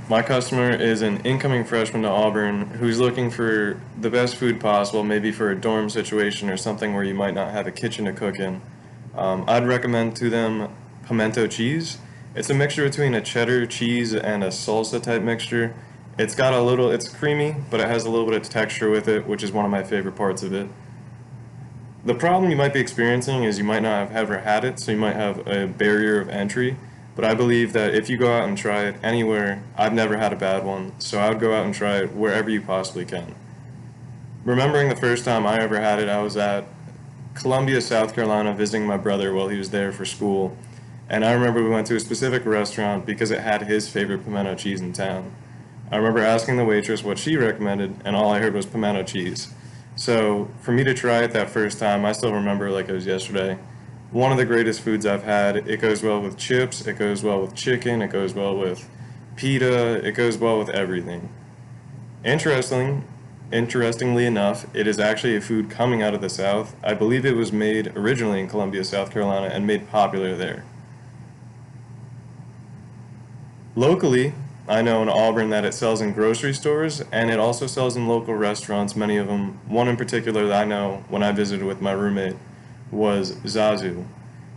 My customer is an incoming freshman to Auburn who's looking for the best food possible, maybe for a dorm situation or something where you might not have a kitchen to cook in. I'd recommend to them pimento cheese. It's a mixture between a cheddar cheese and a salsa type mixture. It's creamy, but it has a little bit of texture with it, which is one of my favorite parts of it. The problem you might be experiencing is you might not have ever had it, so you might have a barrier of entry. But I believe that if you go out and try it anywhere, I've never had a bad one, so I would go out and try it wherever you possibly can. Remembering the first time I ever had it, I was at Columbia, South Carolina, visiting my brother while he was there for school. And I remember we went to a specific restaurant because it had his favorite pimento cheese in town. I remember asking the waitress what she recommended, and all I heard was pimento cheese. So for me to try it that first time, I still remember like it was yesterday. One of the greatest foods I've had. It goes well with chips, it goes well with chicken, it goes well with pita, it goes well with everything. Interesting, Interestingly enough, it is actually a food coming out of the South. I believe it was made originally in Columbia, South Carolina, and made popular there. Locally, I know in Auburn that it sells in grocery stores and it also sells in local restaurants, many of them. One in particular that I know when I visited with my roommate was Zazu.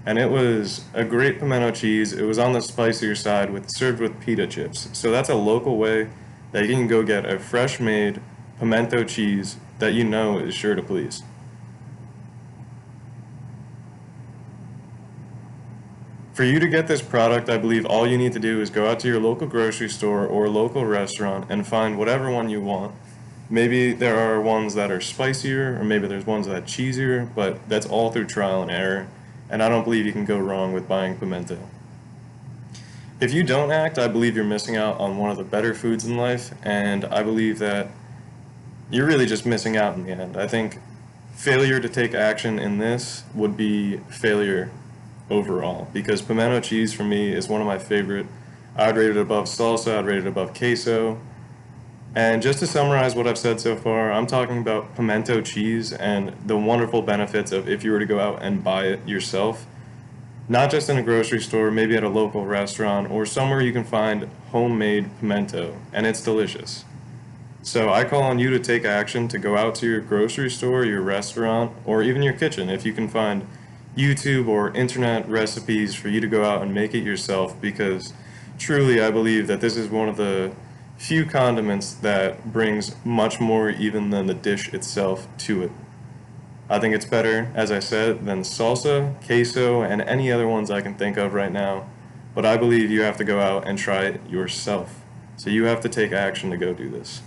And it was a great pimento cheese. It was on the spicier side with served with pita chips. So that's a local way that you can go get a fresh made pimento cheese that you know is sure to please. For you to get this product, I believe all you need to do is go out to your local grocery store or local restaurant and find whatever one you want. Maybe there are ones that are spicier, or maybe there's ones that are cheesier, but that's all through trial and error, and I don't believe you can go wrong with buying pimento. If you don't act, I believe you're missing out on one of the better foods in life, and I believe that you're really just missing out in the end. I think failure to take action in this would be failure overall, because pimento cheese for me is one of my favorite. I'd rate it above salsa, I'd rate it above queso. And just to summarize what I've said so far, I'm talking about pimento cheese and the wonderful benefits of if you were to go out and buy it yourself, not just in a grocery store, maybe at a local restaurant or somewhere you can find homemade pimento, and it's delicious. So I call on you to take action, to go out to your grocery store, your restaurant, or even your kitchen if you can find YouTube or internet recipes for you to go out and make it yourself, because truly I believe that this is one of the few condiments that brings much more even than the dish itself to it. I think it's better, as I said, than salsa, queso, and any other ones I can think of right now, but I believe you have to go out and try it yourself. So you have to take action to go do this.